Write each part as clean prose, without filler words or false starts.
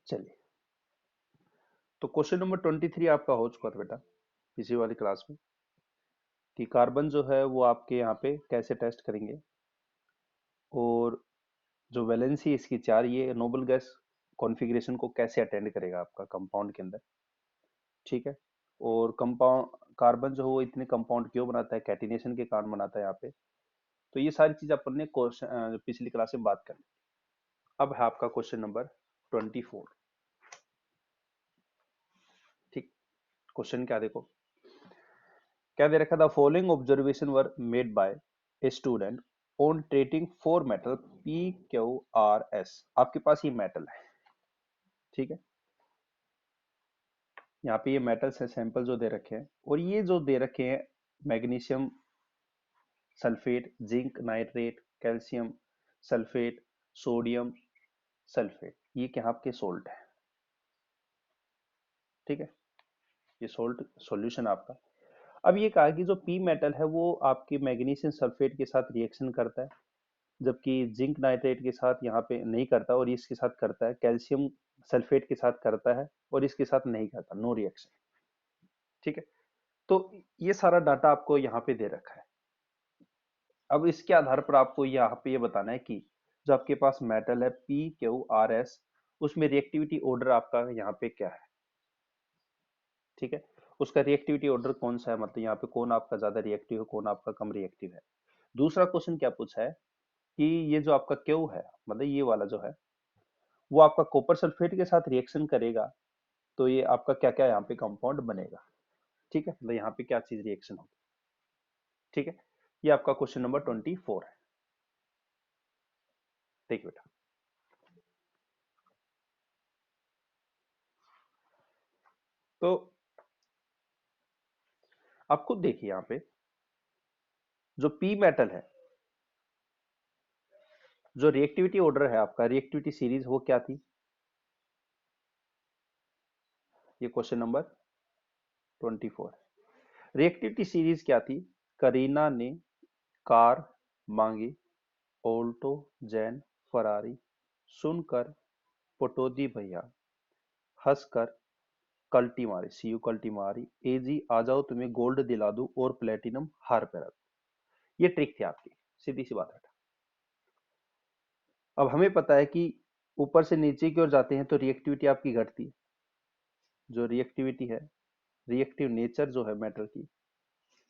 चलिए, तो question number 23 आपका हो चुका था बेटा पिछली वाली क्लास में कि कार्बन जो है वो आपके यहाँ पे कैसे टेस्ट करेंगे, और जो वैलेंसी इसकी 4, ये नोबल गैस कॉन्फ़िगरेशन को कैसे अटेंड करेगा आपका कंपाउंड के अंदर। ठीक है, और कंपाउंड कार्बन जो है वो इतने कंपाउंड क्यों बनाता है, कैटिनेशन के कारण बनाता है यहाँ पे। तो ये सारी चीज अपन ने क्वेश्चन पिछली क्लास में बात कर ली। अब है आपका क्वेश्चन नंबर 24। ठीक, क्वेश्चन क्या देखो, क्या दे रखा था, following observation were made by a student on treating 4 metal P Q R S. आपके पास ये मेटल है, ठीक है, यहाँ पे ये मेटल्स है सैंपल जो दे रखे हैं, और ये जो दे रखे हैं magnesium sulphate, zinc nitrate, calcium sulphate, sodium sulphate, ये क्या आपके सोल्ट है। ठीक है, ये सोल्ट सॉल्यूशन आपका। अब ये कहा कि जो पी मेटल है वो आपके मैग्नीशियम सल्फेट के साथ रिएक्शन करता है, जबकि जिंक नाइट्रेट के साथ यहाँ पे नहीं करता, और इसके साथ करता है, कैल्शियम सल्फेट के साथ करता है और इसके साथ नहीं करता, नो रिएक्शन। ठीक है, तो ये सारा डाटा आपको यहाँ पे दे रखा है। अब इसके आधार पर आपको यहाँ पे ये बताना है कि जो आपके पास मेटल है पी क्यू आर एस, उसमें रिएक्टिविटी ऑर्डर आपका यहाँ पे क्या है। ठीक है, उसका रिएक्टिविटी ऑर्डर कौन सा है, मतलब यहाँ पे कौन आपका ज्यादा रिएक्टिव है, कौन आपका कम रिएक्टिव है। दूसरा क्वेश्चन क्या पूछा है कि ये जो आपका क्यू है, मतलब ये वाला जो है, वो आपका कॉपर सल्फेट के साथ रिएक्शन करेगा, तो ये आपका क्या क्या यहाँ पे कंपाउंड बनेगा। ठीक है, मतलब यहाँ पे क्या चीज रिएक्शन होगी। ठीक है, ये आपका क्वेश्चन नंबर 24 है। देखिए बेटा, तो आप खुद देखिए यहाँ पे जो पी मेटल है, जो रिएक्टिविटी ऑर्डर है आपका, रिएक्टिविटी सीरीज वो क्या थी, ये क्वेश्चन नंबर 24। रिएक्टिविटी सीरीज क्या थी, करीना ने कार मांगी, ऑल्टो जैन फरारी, सुनकर पटौदी भैया, हंसकर कल्टी मारी, सीयू कल्टी मारी, एजी आ जाओ तुम्हें गोल्ड दिला दूं और प्लेटिनम हार पे रख। ये ट्रिक थी आपकी, सीधी सी बात है। अब हमें पता है कि ऊपर से नीचे की ओर जाते हैं तो रिएक्टिविटी आपकी घटती है। जो रिएक्टिविटी है, रिएक्टिव नेचर जो है मेटल की,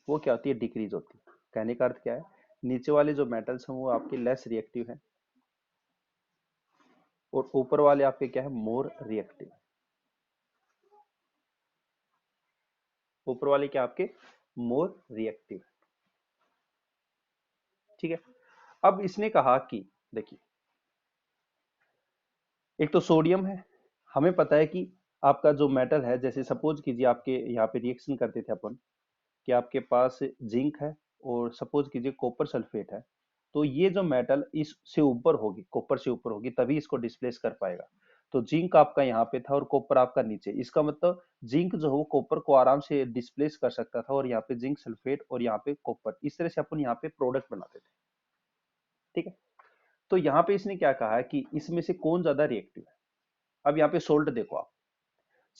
वो क्या होती है, डिक्रीज होती है। कहने का अर्थ क्या है, नीचे वाले जो मेटल्स हैं वो आपके लेस रिएक्टिव हैं, और ऊपर वाले आपके क्या है, मोर रिएक्टिव। ऊपर वाले क्या आपके मोर रिएक्टिव। ठीक है, अब इसने कहा कि देखिए, एक तो सोडियम है, हमें पता है कि आपका जो मेटल है, जैसे सपोज कीजिए आपके यहाँ पे रिएक्शन करते थे अपन कि आपके पास जिंक है और सपोज कीजिए कॉपर सल्फेट है, तो ये जो मेटल इससे ऊपर होगी, कॉपर से ऊपर होगी, तभी इसको डिस्प्लेस कर पाएगा। तो जिंक आपका यहाँ पे था और कॉपर आपका नीचे, इसका मतलब जिंक जो है वो कॉपर को आराम से डिस्प्लेस कर सकता था, और यहाँ पे जिंक सल्फेट और यहाँ पे कॉपर, इस तरह से अपन यहाँ पे प्रोडक्ट बनाते थे। ठीक है, तो यहाँ पे इसने क्या कहा है कि इसमें से कौन ज्यादा रिएक्टिव है। अब यहाँ पे सोल्ट देखो आप,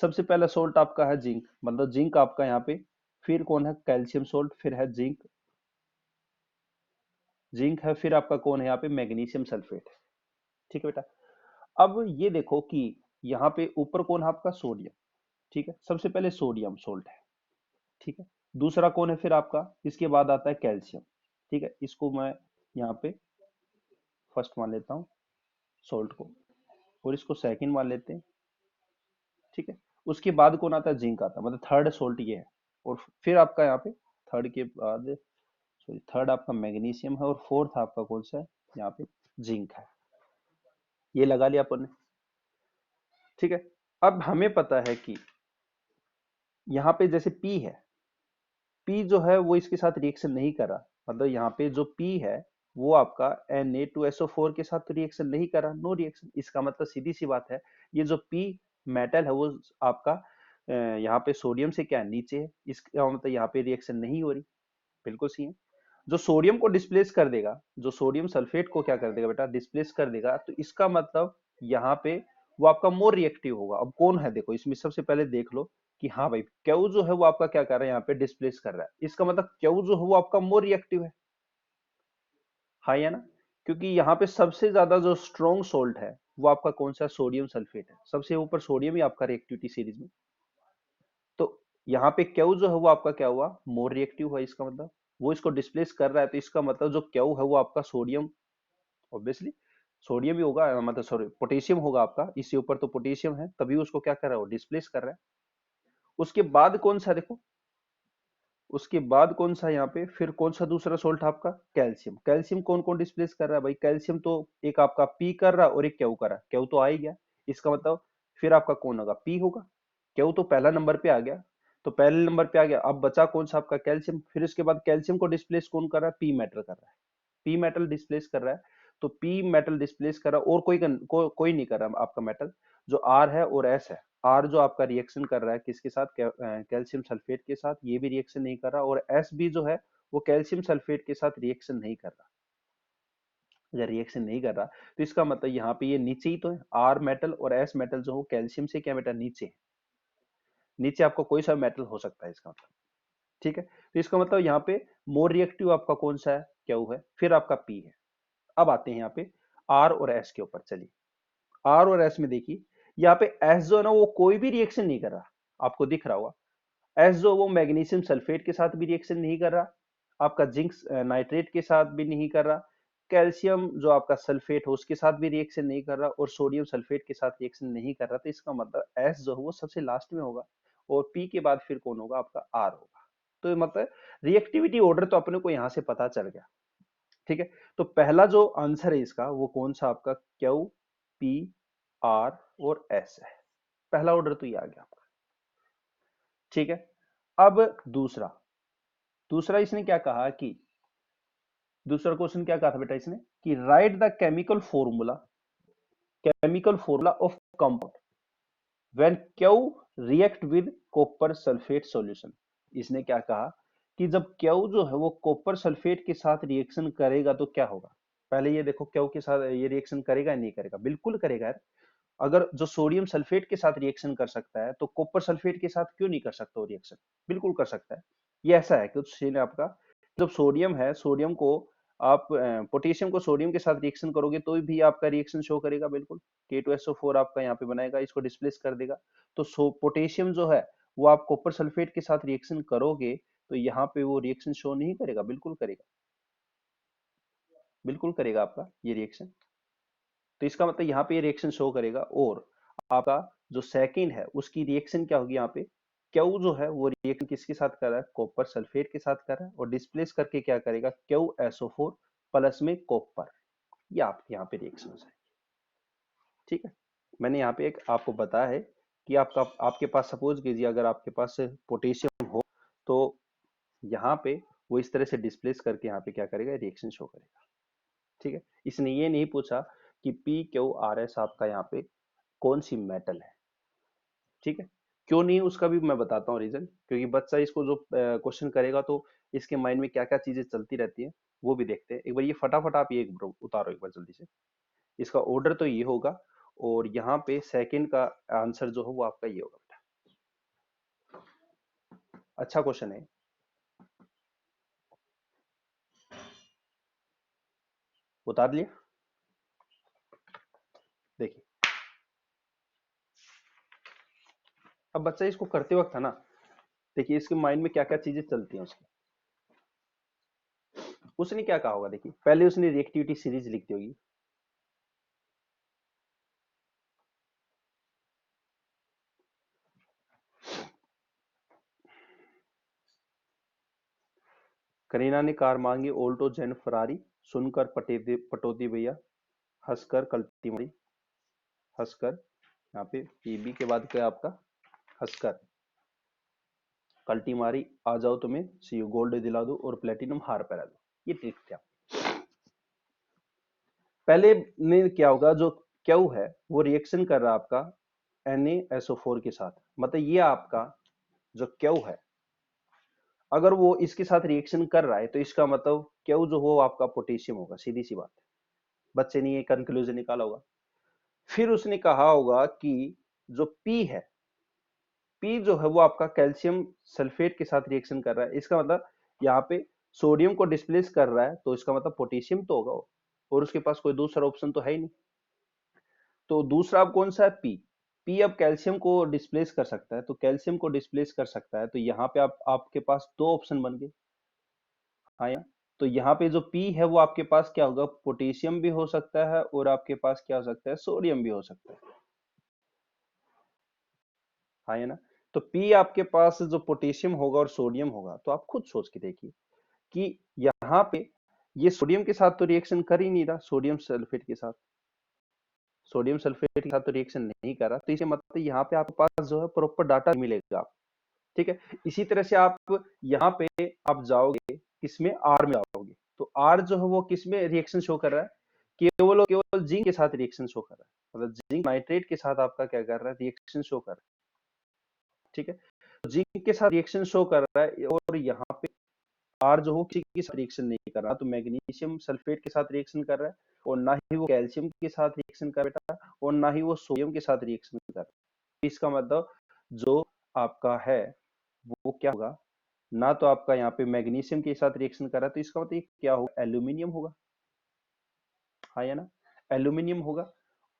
सबसे पहला सोल्ट आपका है जिंक, मतलब जिंक आपका यहाँ पे, फिर कौन है, कैल्शियम सोल्ट, फिर है जिंक, जिंक है, फिर आपका कौन है यहाँ पे, मैग्नीशियम सल्फेट है। ठीक है बेटा, अब ये देखो कि यहाँ पे ऊपर कौन है आपका, सोडियम। ठीक है, सबसे पहले सोडियम सोल्ट है। ठीक है, दूसरा कौन है फिर आपका, इसके बाद आता है कैल्शियम। ठीक है, इसको मैं यहाँ पे फर्स्ट मान लेता हूँ सोल्ट को, और इसको सेकंड मान लेते हैं। ठीक है, उसके बाद कौन आता है, जिंक आता है, मतलब थर्ड सोल्ट ये है। और फिर आपका यहाँ पे थर्ड के बाद, सॉरी, थर्ड आपका मैग्नीशियम है, और फोर्थ आपका कौन सा है, यहाँ पे जिंक है। ये लगा लिया अपन ने। ठीक है, अब हमें पता है कि यहाँ पे जैसे पी है, पी जो है वो इसके साथ रिएक्शन नहीं कर रहा, मतलब यहाँ पे जो पी है वो आपका Na2SO4 के साथ तो रिएक्शन नहीं कर रहा, नो रिएक्शन। इसका मतलब सीधी सी बात है, ये जो पी मेटल है वो आपका यहाँ पे सोडियम से क्या है, नीचे है, इसका मतलब यहाँ पे रिएक्शन नहीं हो रही। बिल्कुल सही है, जो सोडियम को डिस्प्लेस कर देगा, जो सोडियम सल्फेट को क्या कर देगा बेटा, डिस्प्लेस कर देगा, तो इसका मतलब यहाँ पे वो आपका मोर रिएक्टिव होगा। अब कौन है देखो इसमें, सबसे पहले देख लो कि हाँ भाई क्यू जो है वो आपका क्या कर रहा है, यहाँ पे डिस्प्लेस कर रहा है, इसका मतलब क्यू जो है वो आपका मोर रिएक्टिव है। हाँ या ना, क्योंकि यहाँ पे सबसे ज्यादा जो स्ट्रॉन्ग सोल्ट है वो आपका कौन सा, सोडियम सल्फेट है, सबसे ऊपर सोडियम ही आपका रिएक्टिविटी सीरीज में। तो यहाँ पे क्यू जो है वो आपका क्या हुआ, मोर रिएक्टिव है, इसका मतलब वो इसको डिस्प्लेस कर रहा है, तो इसका मतलब जो क्यू है वो आपका सोडियम, ऑब्वियसली सोडियम ही होगा, मतलब सॉरी पोटेशियम होगा आपका, इससे ऊपर तो पोटेशियम है, तभी उसको क्या कर रहा है, वो डिस्प्लेस कर रहा है। उसके बाद कौन सा देखो, उसके बाद कौन सा यहाँ पे फिर कौन सा दूसरा सोल्ट आपका, कैल्शियम। कैल्शियम कौन कौन डिस्प्लेस कर रहा है भाई, कैल्शियम तो एक आपका पी कर रहा है और एक क्यू कर रहा है, क्यू तो आ ही गया, इसका मतलब फिर आपका कौन होगा, पी होगा। क्यू तो पहला नंबर पे आ गया, तो पहले नंबर पे आ गया, अब बचा कौन सा आपका कैल्शियम, फिर उसके बाद कैल्शियम को डिस्प्लेस कौन कर रहा है, पी मेटल कर रहा है, पी मेटल डिस्प्लेस कर रहा है। तो पी मेटल डिस्प्लेस कर रहा है और कोई नहीं कर रहा आपका मेटल, जो आर है और एस है। आर जो आपका रिएक्शन कर रहा है किसके साथ, कैल्शियम सल्फेट के साथ, ये भी रिएक्शन नहीं कर रहा, और एस भी जो है वो कैल्शियम सल्फेट के साथ रिएक्शन नहीं कर रहा। अगर रिएक्शन नहीं कर रहा तो इसका मतलब यहाँ पे ये नीचे ही तो है, आर मेटल और एस मेटल जो हो कैल्शियम से क्या बेटा, नीचे है। नीचे आपको कोई सा मेटल हो सकता है इसका मतलब, ठीक है। तो इसका मतलब यहाँ पे मोर रिएक्टिव आपका कौन सा है, क्यू है, फिर आपका पी है। अब आते हैं यहाँ पे आर और एस के ऊपर, चलिए आर और एस में देखिए, यहाँ पे एस जो है ना वो कोई भी रिएक्शन नहीं कर रहा, आपको दिख रहा होगा। एस जो वो मैग्नीशियम सल्फेट के साथ भी रिएक्शन नहीं कर रहा, आपका जिंक नाइट्रेट के साथ भी नहीं कर रहा, कैल्शियम जो आपका सल्फेट है उसके साथ भी रिएक्शन नहीं कर रहा, और सोडियम सल्फेट के साथ रिएक्शन नहीं कर रहा, तो इसका मतलब एस जो है वो सबसे लास्ट में होगा, और पी के बाद फिर कौन होगा, आपका आर होगा। तो मतलब रिएक्टिविटी ऑर्डर तो अपने को यहाँ से पता चल गया, ठीक है। तो पहला जो आंसर है इसका वो कौन सा आपका, क्यू, पी, आर और एस है, पहला ऑर्डर तो ये आ गया आपका, ठीक है। अब दूसरा, दूसरा इसने क्या कहा कि, दूसरा क्वेश्चन क्या कहा था बेटा इसने, कि right the chemical formula of compound when Q react with copper sulphate solution. इसने क्या कहा कि जब क्यू जो है वो कॉपर सल्फेट के साथ रिएक्शन करेगा तो क्या होगा। पहले ये देखो क्यू के साथ ये रिएक्शन करेगा या नहीं करेगा, बिल्कुल करेगा यार। अगर जो सोडियम सल्फेट के साथ रिएक्शन कर सकता है तो कॉपर सल्फेट के साथ क्यों नहीं कर सकता वो रिएक्शन, बिल्कुल कर सकता है। ये ऐसा है कि उससे आपका जब सोडियम है, सोडियम को आप पोटेशियम को सोडियम के साथ रिएक्शन करोगे तो भी आपका रिएक्शन शो करेगा, बिल्कुल K2SO4 आपका यहाँ पे बनाएगा, इसको डिस्प्लेस कर देगा। तो पोटेशियम जो है वो आप कॉपर सल्फेट के साथ रिएक्शन करोगे तो यहाँ पे वो रिएक्शन शो नहीं करेगा, बिल्कुल करेगा, बिल्कुल करेगा आपका ये रिएक्शन। तो इसका मतलब यहाँ पे ये रिएक्शन शो करेगा, और आपका जो सेकंड है उसकी रिएक्शन क्या होगी, यहाँ पे क्यू जो है वो रिएक्शन किसके साथ कर रहा है, कॉपर सल्फेट के साथ कर रहा है, और डिस्प्लेस करके क्या करेगा, KuSO4 प्लस में कॉपर, ये आपके यहाँ पे रिएक्शन है, ठीक है। मैंने यहाँ पे एक आपको बताया है कि आपका आपके पास सपोज कीजिए अगर आपके पास पोटेशियम हो तो यहाँ पे वो इस तरह से डिस्प्लेस करके यहाँ पे क्या करेगा, रिएक्शन शो करेगा, ठीक है। इसने ये नहीं पूछा कि PQRS आपका यहाँ पे कौन सी मेटल है, ठीक है। क्यों नहीं उसका भी मैं बताता हूँ रीजन, क्योंकि बच्चा इसको जो क्वेश्चन करेगा तो इसके माइंड में क्या क्या चीजें चलती रहती है वो भी देखते हैं। एक बार ये फटाफट आप ये उतारो एक बार जल्दी से, इसका ऑर्डर तो ये होगा, और यहाँ पे सेकंड का आंसर जो है वो आपका ये होगा बेटा। अच्छा क्वेश्चन है, उतार लिया, देखिए अब बच्चा इसको करते वक्त है ना, देखिए इसके माइंड में क्या क्या चीजें चलती हैं उसकी। उसने क्या कहा होगा, देखिए पहले उसने रिएक्टिविटी सीरीज लिख दी होगी, करीना ने कार मांगी ऑल्टो जेन फरारी, सुनकर पटोदी भैया, हंसकर कल्टी मारी, हंसकर, यहाँ पे पीबी के बाद क्या है आपका, हंसकर कल्टी मारी, आ जाओ तुम्हें सी यू गोल्ड दिला दूं और प्लेटिनम हार पहना दूं, ये ट्रिक था। पहले में क्या होगा, जो क्यू है वो रिएक्शन कर रहा है आपका NaSO4 के साथ, मतलब ये आपका जो क्यू है अगर वो इसके साथ रिएक्शन कर रहा है तो इसका मतलब क्यू जो हो आपका पोटेशियम होगा, सीधी सी बात है। बच्चे ने ये कंक्लूजन निकाला होगा। फिर उसने कहा होगा कि जो पी है, पी जो है वो आपका कैल्शियम सल्फेट के साथ रिएक्शन कर रहा है, इसका मतलब यहाँ पे सोडियम को डिस्प्लेस कर रहा है, तो इसका मतलब पोटेशियम तो होगा वो, और उसके पास कोई दूसरा ऑप्शन तो है ही नहीं। तो दूसरा अब कौन सा है? पी। पी अब कैल्शियम को डिस्प्लेस कर सकता है, तो कैल्शियम को डिस्प्लेस कर सकता है, तो यहाँ पे आप आपके पास दो ऑप्शन बन गए। हाँ या? तो यहाँ पे जो पी है वो आपके पास क्या होगा? पोटेशियम भी हो सकता है, और आपके पास क्या हो सकता है? सोडियम भी हो सकता है। हाँ या ना? तो पी आपके पास जो पोटेशियम होगा और सोडियम होगा, तो आप खुद सोच के देखिए कि यहाँ पे ये सोडियम के साथ तो रिएक्शन कर ही नहीं रहा, सोडियम सल्फेट के साथ, सोडियम सल्फेट के साथ तो रिएक्शन नहीं कर रहा, तो इसके मतलब यहाँ पे आपके पास जो है प्रॉपर डाटा मिलेगा। ठीक है। इसी तरह से आप यहाँ पे आप जाओगे किसमें? आर में जाओगे, तो आर जो है वो किसमें रिएक्शन शो कर रहा है? केवल और केवल जिंक के साथ रिएक्शन शो कर रहा है, मतलब जिंक नाइट्रेट के साथ आपका क्या कर रहा है? रिएक्शन शो कर रहा है। ठीक है। जिंक के साथ रिएक्शन शो कर रहा है, और यहाँ पे आर जो हो किसी के साथ रिएक्शन नहीं कर रहा, तो मैग्नीशियम सल्फेट के साथ रिएक्शन कर रहा है, और ना ही वो कैल्शियम के साथ रिएक्शन कर बेटा, और ना ही वो सोडियम के साथ रिएक्शन कर रहा है। इसका मतलब जो आपका है वो क्या होगा? ना तो आपका यहाँ पे मैग्नीशियम के साथ रिएक्शन कर रहा है, तो इसका मतलब ये क्या होगा? एल्यूमिनियम होगा। हाँ या ना? एल्यूमिनियम होगा।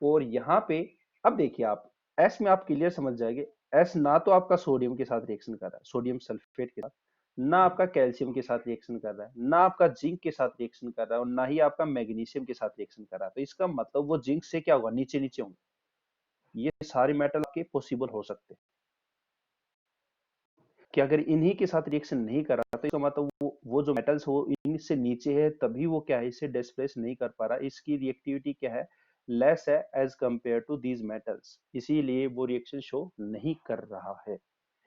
और यहाँ पे अब देखिए आप एस में आप क्लियर समझ जाएंगे। एस ना तो आपका सोडियम के साथ रिएक्शन कर रहा है, सोडियम सल्फेट के साथ, ना आपका कैल्शियम के साथ रिएक्शन कर रहा है, ना आपका जिंक के साथ रिएक्शन कर रहा है, और ना ही आपका मैग्नीशियम के साथ रिएक्शन कर रहा है। तो इसका मतलब वो जिंक से क्या होगा? नीचे नीचे होंगे। ये सारे मेटल आपके पॉसिबल हो सकते हैं कि अगर इन्हीं के साथ रिएक्शन नहीं कर रहा, तो इसका मतलब वो जो मेटल्स वो इनसे नीचे है, तभी वो क्या है? इसे डिस्प्लेस नहीं कर पा रहा, इसकी रिएक्टिविटी क्या है? लेस है as compare to these metals, इसीलिए वो रिएक्शन शो नहीं कर रहा है।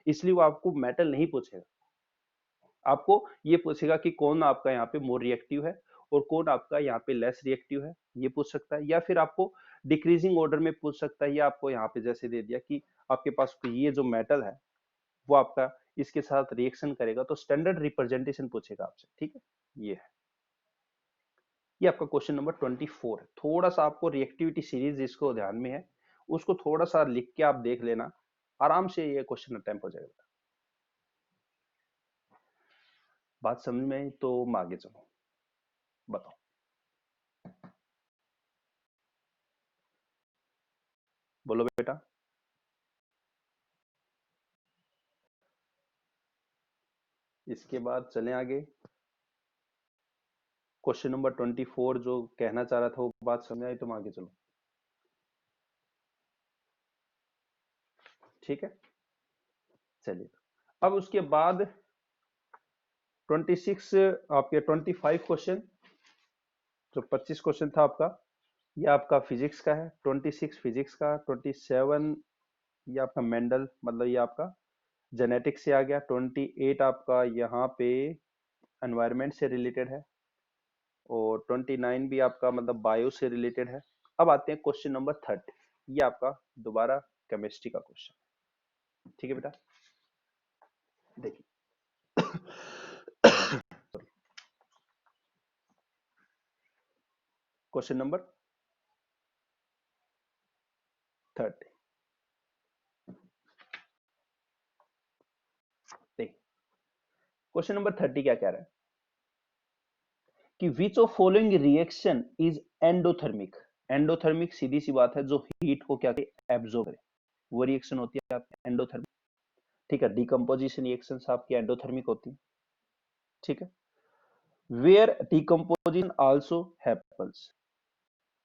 इसलिए वो आपको मेटल नहीं पूछेगा, आपको ये पूछेगा कि कौन आपका यहाँ पे मोर रिएक्टिव है और कौन आपका यहाँ पे लेस रिएक्टिव है, ये पूछ सकता है। या फिर आपको डिक्रीजिंग ऑर्डर में पूछ सकता है, या आपको यहाँ पे जैसे दे दिया कि आपके पास ये जो मेटल है वो आपका इसके साथ रिएक्शन करेगा, तो स्टैंडर्ड रिप्रेजेंटेशन पूछेगा आपसे। ठीक है, ये है। ये आपका क्वेश्चन नंबर 24 है। थोड़ा सा आपको रिएक्टिविटी सीरीज जिसको ध्यान में है उसको थोड़ा सा लिख के आप देख लेना, आराम से ये क्वेश्चन अटेम्प्ट हो जाएगा। बात समझ में आई तो मैं आगे चलो, बताओ। बोलो बेटा। इसके बाद चलें आगे। क्वेश्चन नंबर 24 जो कहना चाह रहा था वो बात समझ आई तो मैं आगे चलो। ठीक है, चलिए। अब उसके बाद 26 आपके 25 क्वेश्चन, जो 25 क्वेश्चन था आपका, ये आपका फिजिक्स का है। 26 फिजिक्स का, 27 ये आपका मेंडल मतलब ये आपका जेनेटिक्स से आ गया। 28 आपका यहाँ पे एनवायरनमेंट से रिलेटेड है, और 29 भी आपका मतलब बायो से रिलेटेड है। अब आते हैं क्वेश्चन नंबर 30, ये आपका दोबारा केमिस्ट्री का क्वेश्चन। ठीक है बेटा, देखिए। क्वेश्चन नंबर 30, देखिए क्वेश्चन नंबर 30 क्या कह रहा है कि which of following reaction is endothermic. Endothermic सीधी सी बात है, जो हीट को क्या करे? एब्जॉर्ब करे, वो रिएक्शन होती है आपकी एंडोथर्मिक। ठीक है, डिकम्पोजिशन रिएक्शंस आपकी एंडोथर्मिक होती है। ठीक है, वेयर डिकम्पोजिशन आल्सो हैपेंस।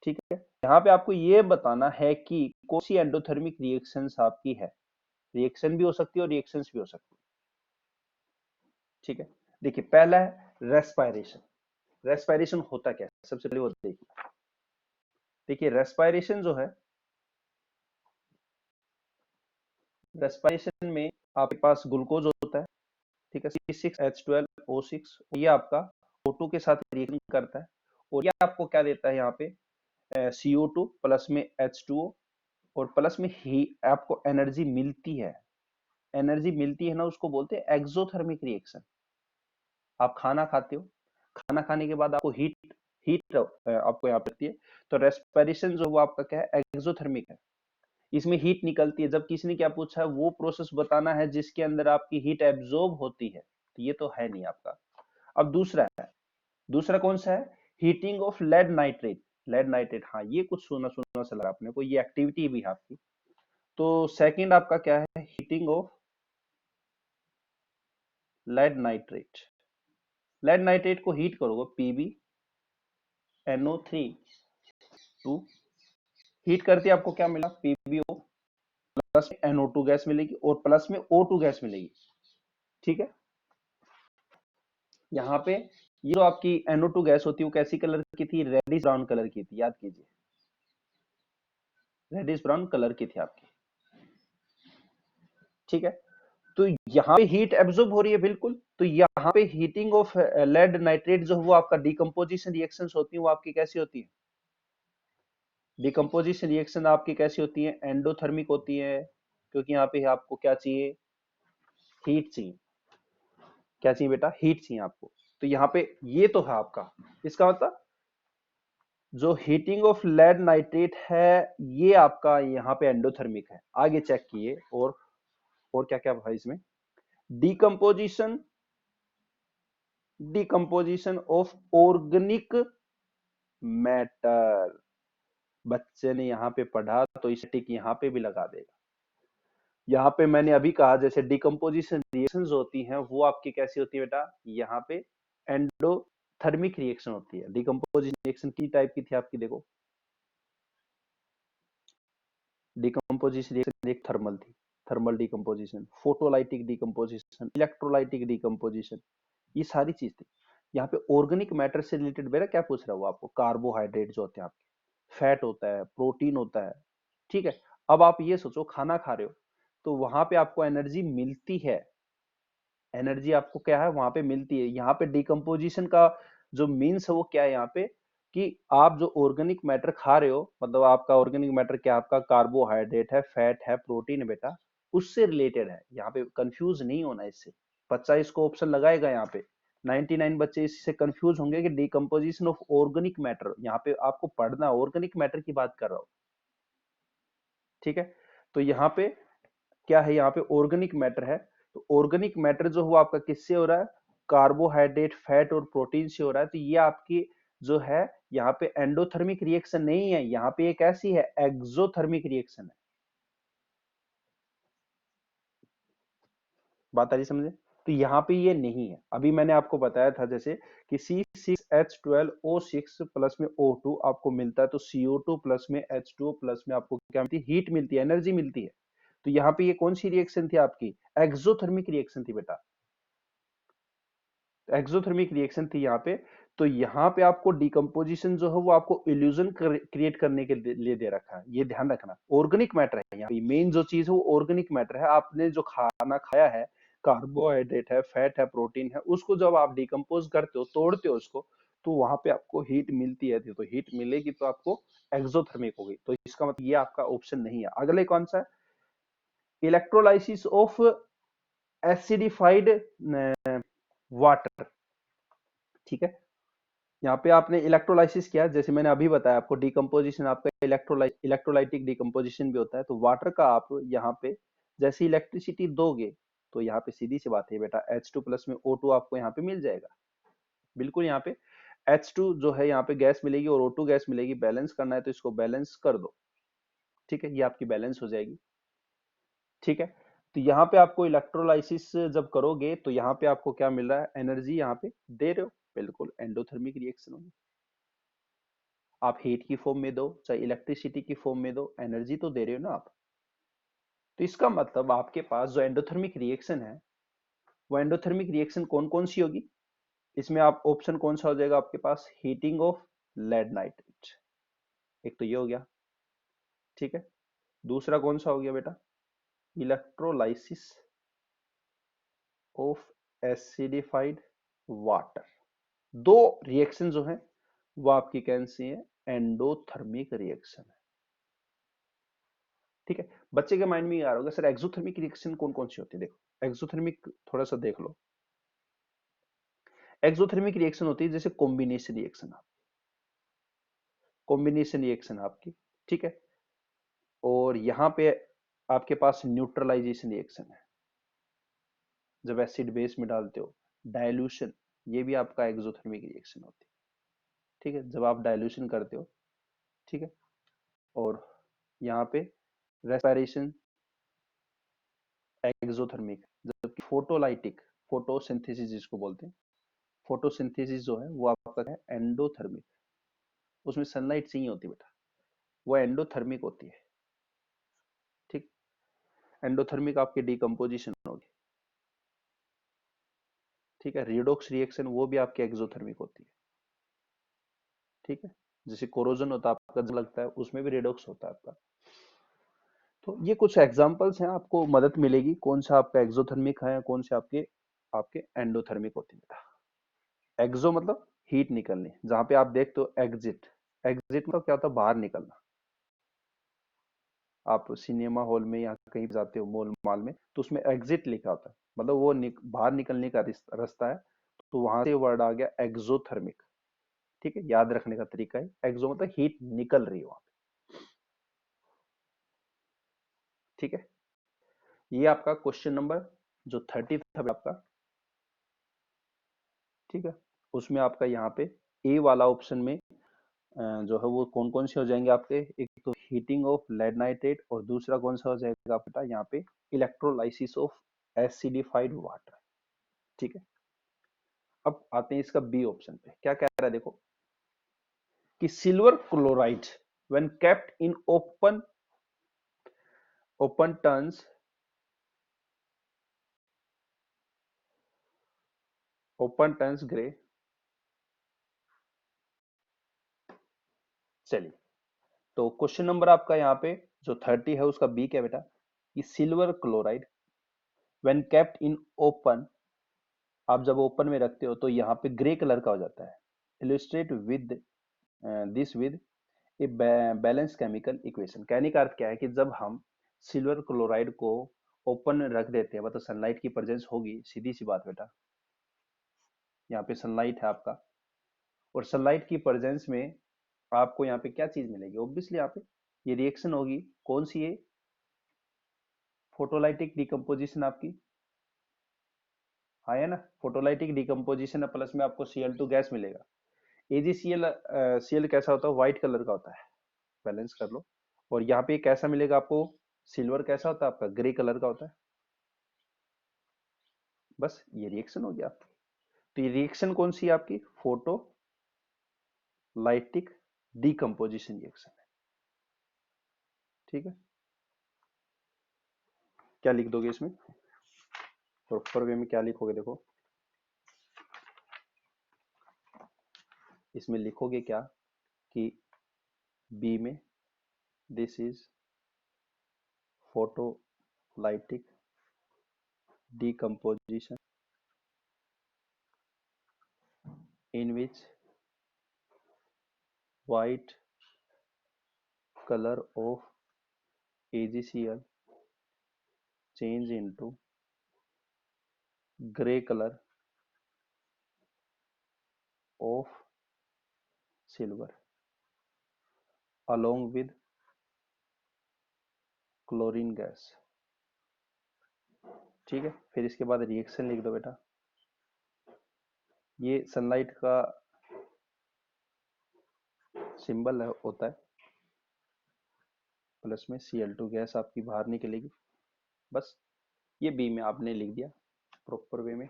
ठीक है, यहाँ पे आपको ये बताना है कि कौन सी एंडोथर्मिक रिएक्शंस आपकी है। रिएक्शन भी हो सकती है और रिएक्शंस भी हो सकती है। ठीक है, देखिए पहला है रेस्पायरेशन। रेस्पायरेशन होता क्या है सबसे पहले वो देखिए। देखिए रेस्पायरेशन जो है, रेस्पायरेशन में आपके पास ग्लूकोज होता है। ठीक है, C6H12O6, ये आपका O2 के साथ रिएक्शन करता है, और ये आपको क्या देता है? यहाँ पे CO2 प्लस में H2O, और प्लस में ही आपको एनर्जी मिलती है। एनर्जी मिलती है ना, उसको बोलते हैं एक्सोथर्मिक रिएक्शन। आप खाना खाते हो, खाना खाने के बाद आपको हीट हीट आपको यहाँ पे लगती है। तो रेस्पिरेशन जो वो आपका क्या है, एक्सोथर्मिक है, इसमें हीट निकलती है। जब किसी ने क्या पूछा है, वो प्रोसेस बताना है जिसके अंदर आपकी हीट एब्जॉर्ब होती है, तो ये तो है नहीं आपका। अब दूसरा है, दूसरा कौन सा है, heating of lead nitrate. Lead nitrate, हाँ ये कुछ सुना सुना सा लगा आपने को, ये एक्टिविटी भी है आपकी। तो सेकंड आपका क्या है, heating of lead nitrate. Lead nitrate को हीट करोगे, पीबी NO3 2, हीट करके आपको क्या मिला, PbO प्लस NO2 गैस मिलेगी और प्लस में O2 गैस मिलेगी। ठीक है, यहाँ पे ये जो आपकी NO2 गैस होती है वो कैसी कलर की थी, रेडिश ब्राउन कलर की थी, याद कीजिए, रेडिश ब्राउन कलर की थी आपकी। ठीक है, तो यहाँ पे हीट एब्जॉर्ब हो रही है बिल्कुल, तो यहाँ पे हीटिंग ऑफ लेड नाइट्रेट जो वो आपका डिकम्पोजिशन रिएक्शंस होती है, वो आपकी कैसी होती है, डिकम्पोजिशन रिएक्शन आपकी कैसी होती है, एंडोथर्मिक होती है, क्योंकि यहाँ पे आपको क्या चाहिए, हीट चाहिए। क्या चाहिए बेटा, हीट चाहिए आपको। तो यहाँ पे ये तो है आपका, इसका मतलब जो हीटिंग ऑफ लेड नाइट्रेट है ये आपका यहाँ पे एंडोथर्मिक है। आगे चेक किए, और क्या क्या भाई इसमें, decomposition, decomposition of organic matter. बच्चे ने यहाँ पे पढ़ा तो इस टिक यहाँ पे भी लगा देगा। यहाँ पे मैंने अभी कहा जैसे डिकम्पोजिशन रिएक्शंस होती हैं वो आपकी कैसी होती है बेटा, यहाँ पे एंडोथर्मिक रिएक्शन होती है। डिकम्पोजिशन रिएक्शन की टाइप की थी आपकी, देखो डिकम्पोजिशन रिएक्शन एक थर्मल थी, thermal decomposition, photolytic decomposition, electrolytic decomposition, ये सारी चीज थी। यहाँ पे ऑर्गेनिक मैटर से रिलेटेड मेरा क्या पूछ रहा है वो आपको, कार्बोहाइड्रेट जो होते हैं आपके, फैट होता है, प्रोटीन होता है। ठीक है, अब आप ये सोचो खाना खा रहे हो तो वहां पे आपको एनर्जी मिलती है, एनर्जी आपको क्या है वहां पे मिलती है। यहाँ पे डिकम्पोजिशन का जो मीन्स है वो क्या है यहाँ पे, कि आप जो ऑर्गेनिक मैटर खा रहे हो, मतलब आपका ऑर्गेनिक मैटर क्या, आपका कार्बोहाइड्रेट है, फैट है, प्रोटीन है बेटा, उससे रिलेटेड है। यहाँ पे कंफ्यूज नहीं होना इससे, बच्चा इसको ऑप्शन लगाएगा यहाँ पे, 99 बच्चे इससे कंफ्यूज होंगे कि डिकम्पोजिशन ऑफ ऑर्गेनिक मैटर, यहाँ पे आपको पढ़ना ऑर्गेनिक मैटर की बात कर रहा हूँ। ठीक है, तो यहाँ पे क्या है, यहाँ पे ऑर्गेनिक मैटर है, तो ऑर्गेनिक मैटर जो हुआ आपका किससे हो रहा है, कार्बोहाइड्रेट, फैट और प्रोटीन से हो रहा है। तो ये आपकी जो है यहाँ पे एंडोथर्मिक रिएक्शन नहीं है, यहाँ पे एक ऐसी है एक्सोथर्मिक रिएक्शन है। बात आ रही समझे, तो यहाँ पे ये नहीं है। अभी मैंने आपको बताया था जैसे कि C6H12O6 प्लस में O2 आपको मिलता है, तो CO2 प्लस में H2O प्लस में आपको क्या मिलती है, हीट मिलती है, एनर्जी मिलती है। तो यहाँ पे ये कौन सी रिएक्शन थी आपकी, एक्सोथर्मिक रिएक्शन थी बेटा, एक्सोथर्मिक रिएक्शन थी यहाँ पे। तो यहाँ पे आपको डिकम्पोजिशन जो है वो आपको इल्यूजन क्रिएट करने के लिए दे रखा है, ये ध्यान रखना। ऑर्गेनिक मैटर है यहाँ पे, मेन जो चीज है वो ऑर्गेनिक मैटर है। आपने जो खाना खाया है, कार्बोहाइड्रेट है, फैट है, प्रोटीन है, उसको जब आप डिकम्पोज करते हो, तोड़ते हो उसको, तो वहां पे आपको हीट मिलती है। तो हीट मिलेगी तो आपको एक्सोथर्मिक होगी, तो इसका मतलब ये आपका ऑप्शन नहीं है। अगले कौन सा है, इलेक्ट्रोलाइसिस ऑफ एसिडिफाइड वाटर। ठीक है, यहाँ पे आपने इलेक्ट्रोलाइसिस किया, जैसे मैंने अभी बताया आपको, डिकम्पोजिशन आपका इलेक्ट्रोलाइटिक डिकम्पोजिशन भी होता है। तो वाटर का आप यहाँ पे जैसे इलेक्ट्रिसिटी दोगे, तो यहाँ पे सीधी सी बात है बेटा, H2 प्लस में O2 आपको यहाँ पे मिल जाएगा। बिल्कुल, यहाँ पे H2 जो है यहाँ पे गैस मिलेगी और O2 गैस मिलेगी, बैलेंस करना है तो इसको बैलेंस कर दो। ठीक है, ये आपकी बैलेंस हो जाएगी। ठीक है, तो यहाँ पे आपको इलेक्ट्रोलाइसिस जब करोगे तो यहाँ पे आपको क्या मिल रहा है, एनर्जी यहाँ पे दे रहे हो, बिल्कुल एंडोथर्मिक रिएक्शन होगी। आप हीट की फॉर्म में दो चाहे इलेक्ट्रिसिटी की फॉर्म में दो, एनर्जी तो दे रहे हो ना आप। तो इसका मतलब आपके पास जो एंडोथर्मिक रिएक्शन है, वो एंडोथर्मिक रिएक्शन कौन कौन सी होगी, इसमें आप ऑप्शन कौन सा हो जाएगा आपके पास, हीटिंग ऑफ लेड नाइट्रेट, एक तो ये हो गया। ठीक है, दूसरा कौन सा हो गया बेटा, इलेक्ट्रोलाइसिस ऑफ एसिडिफाइड वाटर। दो रिएक्शन जो है वो आपकी कैसी है, एंडोथर्मिक रिएक्शन है। ठीक है, बच्चे के माइंड में ये आ रहा होगा सर एक्सोथर्मिक रिएक्शन कौन कौन सी होती है। देखो एक्सोथर्मिक थोड़ा सा देख लो, एक्सोथर्मिक रिएक्शन होती है जैसे कॉम्बिनेशन रिएक्शन, कॉम्बिनेशन रिएक्शन आपकी, ठीक है। और यहाँ पे आपके पास न्यूट्रलाइजेशन रिएक्शन है, जब एसिड बेस में डालते हो। डाइल्यूशन, ये भी आपका एक्सोथर्मिक रिएक्शन होती है, ठीक है, जब आप डाइल्यूशन करते हो, ठीक है। और यहाँ पे रेस्पिरेशन एक्सोथर्मिक, जबकि फोटोलाइटिक, फोटोसिंथेसिस जिसको बोलते हैं, फोटोसिंथेसिस जो है वो आपका है एंडोथर्मिक, उसमें सनलाइट चाहिए होती है बेटा, वो एंडोथर्मिक होती है, ठीक। एंडोथर्मिक आपकी डिकम्पोजिशन होगी, ठीक है। रिडॉक्स रिएक्शन वो भी आपके एक्सोथर्मिक होती है, ठीक है। जैसे कोरोजन होता है आपका, जब लगता है उसमें भी रिडॉक्स होता है आपका। तो ये कुछ एग्जांपल्स हैं, आपको मदद मिलेगी कौन सा आपका एक्सोथर्मिक है, कौन से आपके आपके एंडोथर्मिक होते हैं बेटा। एक्सो मतलब हीट निकलनी, जहां पे आप देखते हो एग्जिट, एग्जिट मतलब क्या होता है, बाहर निकलना। आप सिनेमा हॉल में या कहीं भी जाते हो मॉल माल में, तो उसमें एग्जिट लिखा होता है, मतलब वो बाहर निकलने का रास्ता है। तो वहां से वर्ड आ गया एक्सोथर्मिक, ठीक है। याद रखने का तरीका है, एक्सो मतलब हीट निकल रही है वहां पे, ठीक है। ये आपका क्वेश्चन नंबर जो 30 था आपका, ठीक है। उसमें आपका यहाँ पे ए वाला ऑप्शन में जो है वो कौन कौन से हो जाएंगे आपके, एक तो हीटिंग ऑफ लेड नाइट्रेट, और दूसरा कौन सा हो जाएगा आपका यहाँ पे इलेक्ट्रोलाइसिस ऑफ एसिडिफाइड वाटर, ठीक है। अब आते हैं इसका बी ऑप्शन पे, क्या कह रहा है देखो, कि silver chloride when kept in open open turns, open turns grey. चलिए, तो क्वेश्चन नंबर आपका यहाँ पे जो 30 है उसका बी क्या बेटा, कि silver chloride when kept in open, आप जब ओपन में रखते हो तो यहाँ पे ग्रे कलर का हो जाता है। Illustrate with this with a balance chemical equation, कहने का अर्थ क्या है कि जब हम सिल्वर क्लोराइड को ओपन में रख देते हैं, मतलब सनलाइट की प्रेजेंस होगी, सीधी सी बात बेटा, यहाँ पे सनलाइट है आपका, और सनलाइट की प्रेजेंस में आपको यहाँ पे क्या चीज मिलेगी, ऑब्वियसली यहाँ पे ये रिएक्शन होगी, कौन सी है, फोटोलाइटिक डिकम्पोजिशन आपकी, हाँ है ना, फोटोलाइटिक डिकम्पोजिशन है, प्लस में आपको Cl2 गैस मिलेगा। AgCl Cl कैसा होता है, व्हाइट कलर का होता है, बैलेंस कर लो। और यहाँ पे कैसा मिलेगा आपको, सिल्वर कैसा होता है आपका, ग्रे कलर का होता है। बस ये रिएक्शन हो गया आपकी। तो ये रिएक्शन कौन सी है आपकी, फोटोलाइटिक डिकम्पोजिशन रिएक्शन है, ठीक है। क्या लिख दोगे इसमें, प्रॉपर वे में क्या लिखोगे देखो, इसमें लिखोगे क्या कि बी में this is photolytic decomposition in which white color of AgCl change into gray color of silver along with chlorine gas, ठीक है। फिर इसके बाद रिएक्शन लिख दो बेटा, ये सनलाइट का सिंबल है, होता है, प्लस में Cl2 गैस आपकी बाहर निकलेगी। बस ये बी में आपने लिख दिया प्रॉपर वे में,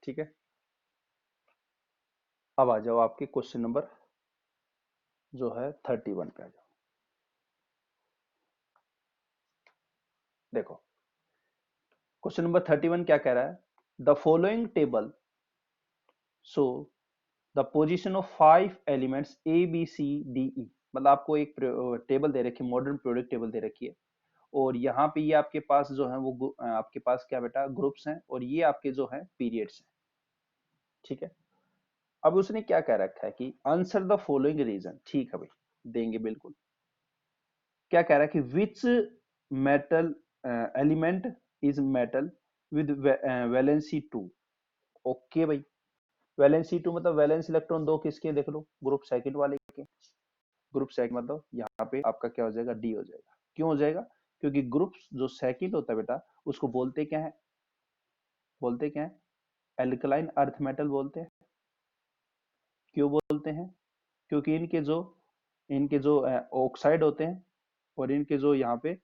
ठीक है। अब आ जाओ आपके क्वेश्चन नंबर जो है 31 पे आ जाओ। देखो क्वेश्चन नंबर 31 क्या कह रहा है, the following table so the position of 5 elements A B C D E, मतलब आपको एक टेबल दे रखी है, मॉडर्न प्रोडक्ट टेबल दे रखी है, और यहाँ पे ये आपके पास जो है वो आपके पास क्या बेटा ग्रुप्स हैं, और ये आपके जो है पीरियड्स हैं, ठीक है। अब उसने क्या कह रखा है कि आंसर द फॉलोइंग रीजन, ठीक है भाई, देंगे बिल्कुल। क्या कह रहा है कि which metal element is metal with valency 2, okay भाई, वैलेंसी 2 मतलब वैलेंस इलेक्ट्रॉन दो किसके, देख लो ग्रुप सेकंड वाले के। ग्रुप सेकंड मतलब यहाँ पे आपका क्या हो जाएगा, डी हो जाएगा। क्यों हो जाएगा, क्योंकि ग्रुप जो सेकंड होता है बेटा उसको बोलते क्या है, बोलते क्या है, एल्कलाइन अर्थ मेटल बोलते हैं। क्यों बोलते हैं, क्योंकि इनके जो ऑक्साइड होते हैं और इनके जो यहाँ पे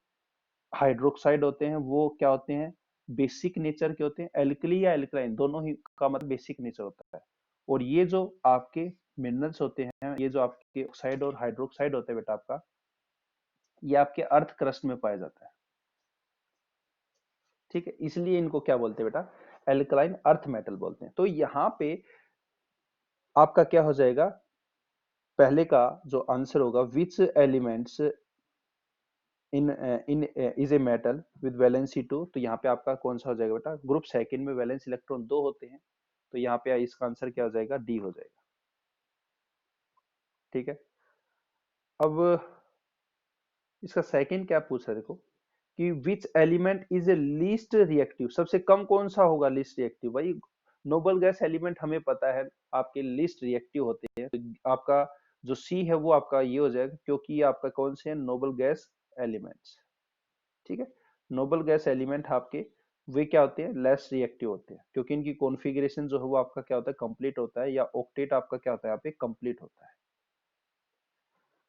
हाइड्रोक्साइड होते हैं वो क्या होते हैं, बेसिक नेचर के होते हैं। एल्कली या एल्कलाइन दोनों ही का मतलब बेसिक नेचर होता है। और ये जो आपके मिनरल्स होते हैं, ये जो आपके ऑक्साइड और हाइड्रोक्साइड होते हैं बेटा आपका, ये आपके अर्थ क्रस्ट में पाया जाता है। ठीक है, इसलिए इनको क्या बोलते हैं बेटा, एल्कलाइन अर्थ मेटल बोलते हैं। तो यहाँ पे आपका क्या हो जाएगा, पहले का जो आंसर होगा, विच elements in is a metal with valency 2, तो यहाँ पे आपका कौन सा हो जाएगा बेटा, ग्रुप सेकंड में वैलेंस इलेक्ट्रॉन 2 होते हैं, तो यहाँ पे इसका आंसर क्या हो जाएगा, डी हो जाएगा। ठीक है, अब इसका सेकंड क्या पूछ रहा है, देखो कि which element is a least reactive, सबसे कम कौन सा होगा लीस्ट रिएक्टिव। भाई नोबल गैस एलिमेंट हमें पता है आपके लीस्ट रिएक्टिव होते हैं, तो आपका जो सी है वो आपका ये हो जाएगा, क्योंकि ये आपका कौन से है, नोबल गैस एलिमेंट्स। ठीक है, नोबल गैस एलिमेंट आपके वे क्या होते हैं, लेस रिएक्टिव होते हैं, क्योंकि इनकी कॉन्फ़िगरेशन जो है वो आपका क्या होता है, कंप्लीट होता है, या ऑक्टेट आपका क्या होता है यहाँ पे, कंप्लीट होता है।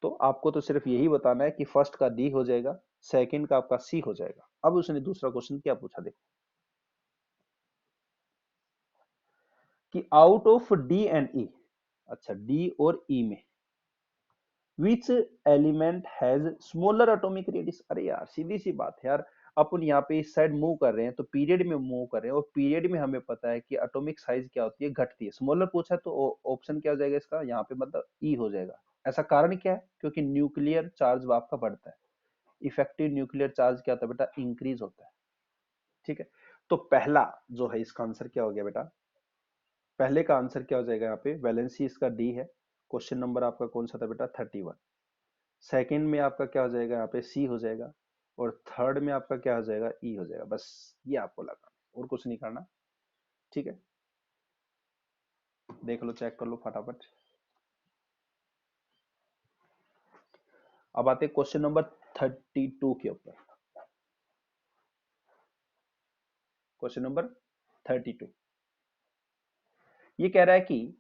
तो आपको तो सिर्फ यही बताना है कि फर्स्ट का डी हो जाएगा, सेकंड का आपका सी हो जाएगा। अब उसने दूसरा क्वेश्चन क्या पूछा, देखो कि आउट ऑफ डी एंड ई, अच्छा डी और ई में which element has smaller atomic radius. अरे यार सीधी सी बात है यार, अपन यहाँ पे इस साइड मूव कर रहे हैं तो पीरियड में मूव कर रहे हैं, और पीरियड में हमें पता है कि एटॉमिक साइज क्या होती है, घटती है। स्मॉलर पूछा तो ऑप्शन क्या हो जाएगा इसका, यहाँ पे मतलब ई हो जाएगा। ऐसा कारण क्या है, क्योंकि न्यूक्लियर चार्ज आपका बढ़ता है, इफेक्टिव न्यूक्लियर चार्ज क्या होता है बेटा, इंक्रीज होता है। ठीक है, तो पहला जो है इसका आंसर क्या हो गया बेटा, पहले का आंसर क्या हो जाएगा यहाँ पे, वैलेंसी इसका डी है। क्वेश्चन नंबर आपका कौन सा था बेटा, 31। सेकंड में आपका क्या हो जाएगा यहाँ पे, सी हो जाएगा। और थर्ड में आपका क्या हो जाएगा, ई हो जाएगा। बस ये आपको लगाना और कुछ नहीं करना। ठीक है, देख लो, चेक कर लो फटाफट। अब आते हैं क्वेश्चन नंबर 32 के ऊपर। क्वेश्चन नंबर 32 ये कह रहा है कि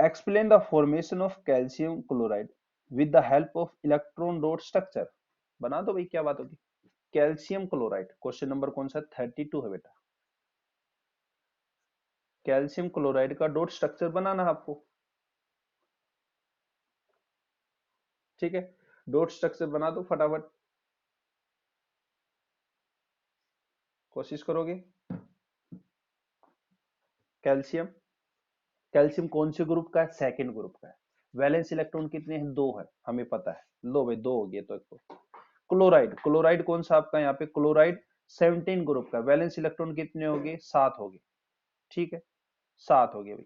explain the formation of calcium chloride with the help of electron dot structure. बना दो भाई, क्या बात होगी। कैल्शियम क्लोराइड, क्वेश्चन नंबर कौन सा, 32 है बेटा। कैल्शियम क्लोराइड का डॉट स्ट्रक्चर बनाना है आपको। ठीक है, डॉट स्ट्रक्चर बना दो फटाफट, कोशिश करोगे। कैल्शियम, कैल्शियम कौन से ग्रुप का है, सेकंड ग्रुप का है। वैलेंस इलेक्ट्रॉन कितने हैं, दो है, हमें पता है। लो भाई, दो हो गए तो। एक क्लोराइड, क्लोराइड कौन सा आपका यहाँ पे, क्लोराइड 17 ग्रुप का। वैलेंस इलेक्ट्रॉन कितने हो गए, 7 हो गए। ठीक है, 7 हो गए भाई।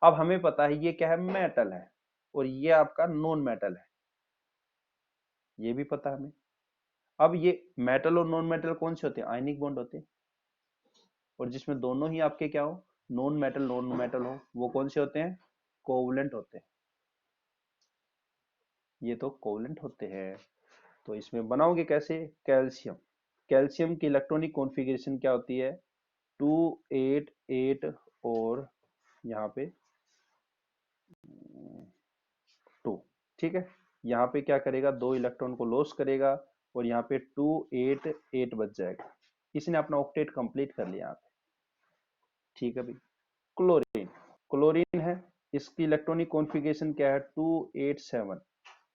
अब हमें पता है ये क्या है, मेटल है, और ये आपका नॉन मेटल है, ये भी पता है हमें। अब ये मेटल और नॉन मेटल कौन से होते हैं, आयनिक बॉन्ड होते हैं। और जिसमें दोनों ही आपके क्या हो, नॉन मेटल हो, वो कौन से होते हैं, कोवलेंट होते हैं। ये तो कोवलेंट होते हैं। तो इसमें बनाओगे कैसे, कैल्शियम, कैल्शियम की इलेक्ट्रॉनिक कॉन्फ़िगरेशन क्या होती है, 288 और यहाँ पे 2। ठीक है, यहाँ पे क्या करेगा, दो इलेक्ट्रॉन को लॉस करेगा, और यहाँ पे 288 बच जाएगा। इसने अपना ऑक्टेट कंप्लीट कर लिया यहाँ पे। ठीक है भाई, क्लोरीन, क्लोरीन है, इसकी इलेक्ट्रॉनिक कॉन्फ़िगरेशन क्या है, 287।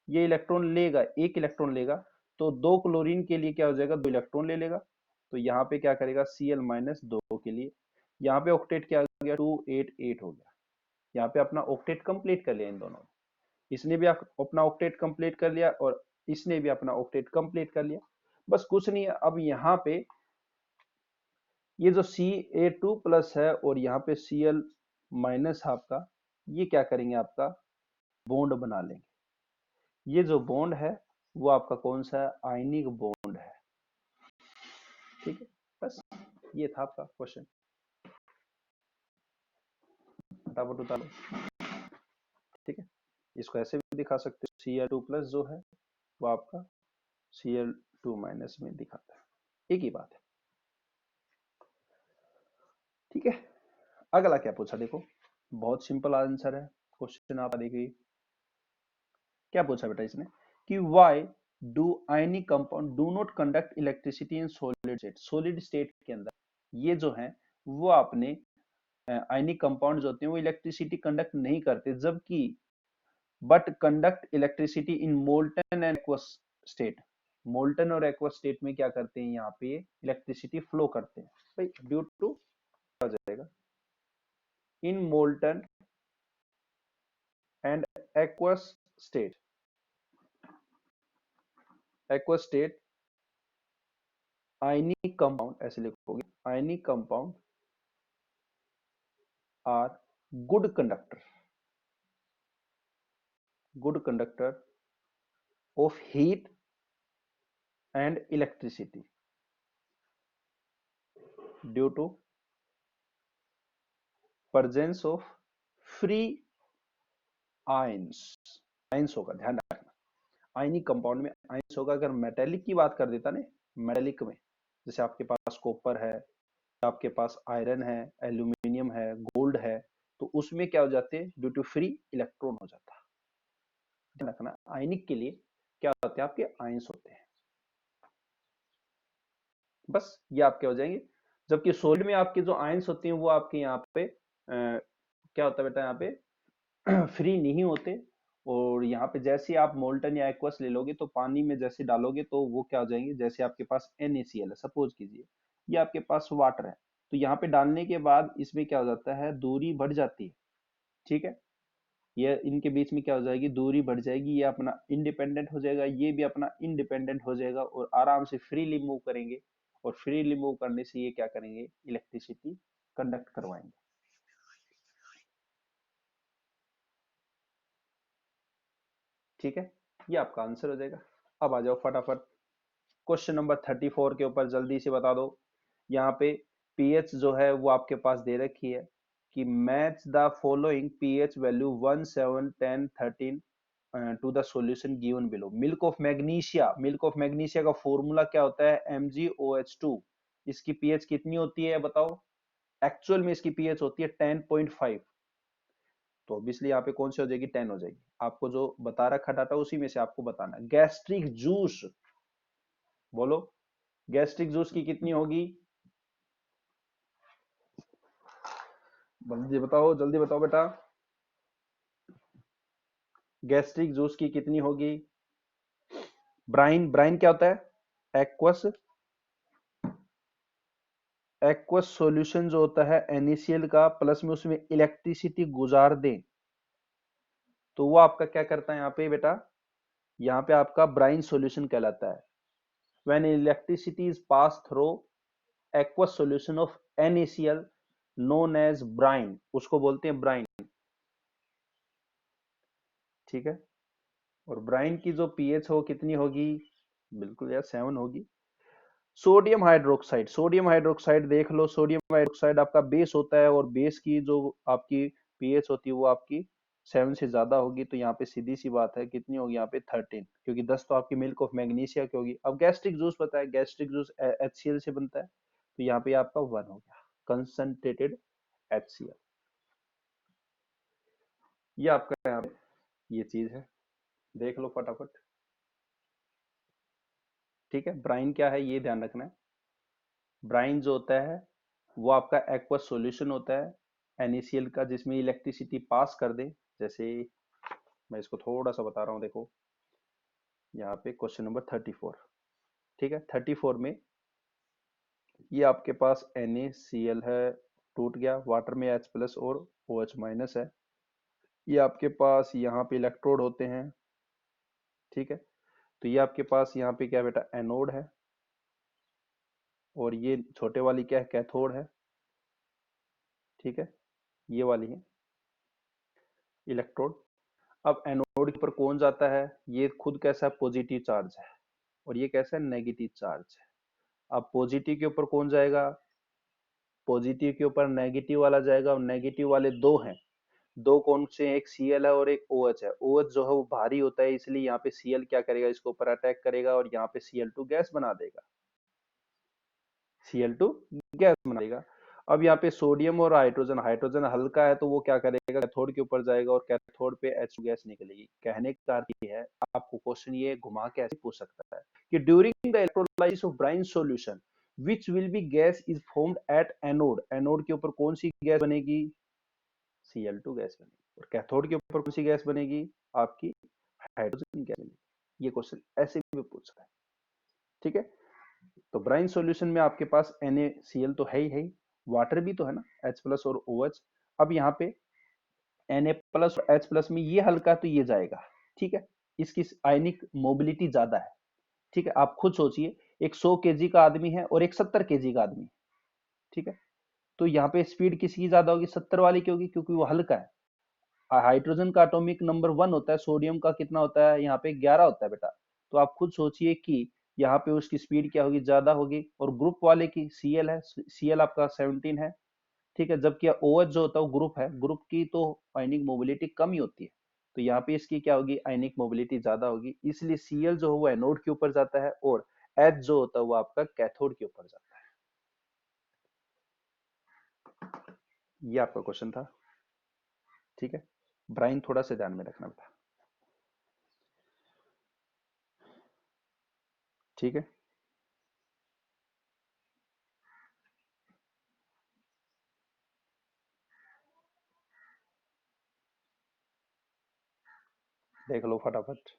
ये इलेक्ट्रॉन लेगा, एक इलेक्ट्रॉन लेगा, तो दो क्लोरीन के लिए क्या हो जाएगा, दो इलेक्ट्रॉन ले लेगा। तो यहाँ पे क्या करेगा, Cl-2 के लिए, यहाँ पे ऑक्टेट क्या आ गया, 288 हो गया। यहाँ पे अपना ऑक्टेट कंप्लीट कर लिया इन दोनों ने। इसने भी अपना ऑक्टेट कंप्लीट कर लिया, और इसने भी अपना ऑक्टेट कंप्लीट कर लिया। बस कुछ नहीं है। अब यहाँ पे ये जो Ca2 प्लस है और यहाँ पे Cl माइनस आपका, ये क्या करेंगे, आपका बॉन्ड बना लेंगे। ये जो बॉन्ड है वो आपका कौन सा आयनिक बॉन्ड है। ठीक है, बस ये था आपका क्वेश्चन, फटाफट उतार लो। ठीक है, इसको ऐसे भी दिखा सकते हो, Cl2+ जो है वो आपका Cl2- में दिखाता है, एक ही बात है। ठीक है, अगला क्या पूछा देखो, बहुत सिंपल आंसर है क्वेश्चन, आप देखिए क्या पूछा बेटा इसने कि why do ionic compound do not conduct electricity in solid state. Solid state के अंदर ये जो है वो आपने आयनिक कंपाउंड होते हैं वो इलेक्ट्रिसिटी कंडक्ट नहीं करते, जबकि but conduct electricity in molten and aqueous state. Molten और एक्वस स्टेट में क्या करते हैं, यहाँ पे इलेक्ट्रिसिटी फ्लो करते हैं भाई, ड्यू टू हो जाएगा in molten and aqueous state. Aqueous state ionic compound, ऐसे लिखोगे, ionic compound are good conductor, good conductor of heat and electricity due to presence of free ions. Ions होगा, ध्यान रखना, आयनिक कंपाउंड में ions होगा। अगर मेटेलिक की बात कर देता ना, मेटेलिक में जैसे आपके पास कॉपर है, आपके पास आयरन है, एल्यूमिनियम है, गोल्ड है, तो उसमें क्या हो जाते हैं, ड्यू टू फ्री इलेक्ट्रॉन हो जाता है। ध्यान रखना, आयनिक के लिए क्या होते हैं, आपके आयंस होते हैं, बस ये आपके हो जाएंगे। जबकि सॉलिड में आपके जो आयंस होते हैं वो आपके यहाँ पे क्या होता है बेटा, यहाँ पे फ्री नहीं होते। और यहाँ पे जैसे आप मोल्टन या एक्वस ले लोगे तो पानी में जैसे डालोगे तो वो क्या हो जाएंगे, जैसे आपके पास NaCl है, सपोज कीजिए ये आपके पास वाटर है, तो यहाँ पे डालने के बाद इसमें क्या हो जाता है, दूरी बढ़ जाती है। ठीक है, ये इनके बीच में क्या हो जाएगी, दूरी बढ़ जाएगी, ये अपना इंडिपेंडेंट हो जाएगा, ये भी अपना इंडिपेंडेंट हो जाएगा और आराम से फ्रीली मूव करेंगे। और फ्रीली मूव करने से ये क्या करेंगे, इलेक्ट्रिसिटी कंडक्ट करवाएंगे। ठीक है, ये आपका आंसर हो जाएगा। अब आ जाओ फटाफट क्वेश्चन नंबर 34 के ऊपर, जल्दी से बता दो। यहाँ पे पीएच जो है वो आपके पास दे रखी है कि match the following pH value 1, 7, 10, 13 to the solution given below. Milk of magnesia, milk of magnesia का फॉर्मूला क्या होता है, MgOH2। इसकी पीएच कितनी होती है बताओ, एक्चुअल में इसकी पीएच होती है 10.5। तो ऑब्वियसली यहाँ पे कौन सी हो जाएगी, 10 हो जाएगी। आपको जो बता रखा डाटा उसी में से आपको बताना है। गैस्ट्रिक जूस, बोलो गैस्ट्रिक जूस की कितनी होगी, जल्दी बताओ, जल्दी बताओ बेटा, गैस्ट्रिक जूस की कितनी होगी। ब्राइन, ब्राइन क्या होता है, एक्वस, एक्वस सॉल्यूशन जो होता है NaCl का, प्लस में उसमें इलेक्ट्रिसिटी गुजार दें तो वो आपका क्या करता है यहाँ पे बेटा, यहाँ पे आपका ब्राइन सॉल्यूशन कहलाता है। When electricity is pass through aqueous solution of NaCl known as brine, उसको बोलते हैं ब्राइन। ठीक है, और ब्राइन की जो पीएच हो कितनी होगी, बिल्कुल यार 7 होगी। सोडियम हाइड्रोक्साइड, सोडियम हाइड्रोक्साइड देख लो, सोडियम हाइड्रोक्साइड आपका बेस होता है और बेस की जो आपकी पीएच होती है वो आपकी 7 से ज्यादा होगी। तो यहाँ पे सीधी सी बात है कितनी होगी, यहाँ पे 13, क्योंकि 10 तो आपकी मिल्क ऑफ मैग्नीशिया की होगी। अब गैस्ट्रिक जूस पता है, गैस्ट्रिक जूस HCl से बनता है, तो यहाँ पे आपका 1 हो गया, कंसंट्रेटेड HCl। ये आपका यहाँ पे ये चीज है, देख लो फटाफट। ठीक है, ब्राइन क्या है ये ध्यान रखना है। ब्राइन जो होता है वो आपका एक्वस सॉल्यूशन होता है NaCl का, जिसमें इलेक्ट्रिसिटी पास कर दे। जैसे मैं इसको थोड़ा सा बता रहा हूँ, देखो यहाँ पे क्वेश्चन नंबर 34। ठीक है, 34 में ये आपके पास NaCl है, टूट गया, वाटर में H+ और OH- है। ये आपके पास यहाँ पे इलेक्ट्रोड होते हैं। ठीक है, तो ये आपके पास यहाँ पे क्या बेटा, एनोड है, और ये छोटे वाली क्या है, कैथोड है। ठीक है, ये वाली है इलेक्ट्रोड। अब एनोड के ऊपर कौन जाता है, ये खुद कैसा है, पॉजिटिव चार्ज है, और ये कैसा है, नेगेटिव चार्ज है। अब पॉजिटिव के ऊपर कौन जाएगा, पॉजिटिव के ऊपर नेगेटिव वाला जाएगा, और नेगेटिव वाले दो हैं, दो कौन से हैं, एक Cl है और एक OH है। OH जो है वो भारी होता है, इसलिए यहाँ पे Cl क्या करेगा, इसके ऊपर अटैक करेगा और यहाँ पे Cl2 गैस बना देगा, Cl2 गैस बना देगा। अब यहाँ पे सोडियम और हाइड्रोजन, हाइड्रोजन हल्का है तो वो क्या करेगा, कैथोड के ऊपर जाएगा और कैथोड पे H2 गैस निकलेगी। कहने का अर्थ ये है, आपको क्वेश्चन ये घुमा के ऐसे पूछ सकता है कि during the electrolysis of brine solution which will be gas is formed at anode, anode के ऊपर कौन सी गैस बनेगी, Cl2 गैस बनेगी, और कैथोड के ऊपर कौन सी गैस बनेगी, आपकी हाइड्रोजन गैस बनेगी। ये क्वेश्चन ऐसे भी पूछ सकता है, ठीक है। तो ब्राइन सॉल्यूशन में आपके पास NaCl तो है ही, वाटर भी तो है ना, H प्लस और OH। अब यहाँ पे Na प्लस और H प्लस में ये हल्का तो ये जाएगा, ठीक है, इसकी आयनिक मोबिलिटी ज्यादा है, ठीक है। आप खुद सोचिए, एक 100 केजी का आदमी है और एक 70 केजी का आदमी, ठीक है, तो यहाँ पे स्पीड किसकी ज्यादा होगी, 70 वाली की होगी, क्योंकि वो हल्का है। हाइड्रोजन का एटॉमिक नंबर 1 होता है, सोडियम का कितना होता है, यहाँ पे 11 होता है बेटा। तो आप खुद सोचिए कि यहाँ पे उसकी स्पीड क्या होगी, ज्यादा होगी। और ग्रुप वाले की Cl है, Cl आपका 17 है, ठीक है, जबकि OH जो होता है वो ग्रुप है, ग्रुप की तो आयनिक मोबिलिटी कम ही होती है, तो यहाँ पे इसकी क्या होगी, आयनिक मोबिलिटी ज्यादा होगी, इसलिए Cl जो है वो एनोड के ऊपर जाता है और H जो होता है वो आपका कैथोड के ऊपर जाता है। ये आपका क्वेश्चन था, ठीक है। ब्राइन थोड़ा सा ध्यान में रखना बेटा, ठीक है। देख लो फटाफट।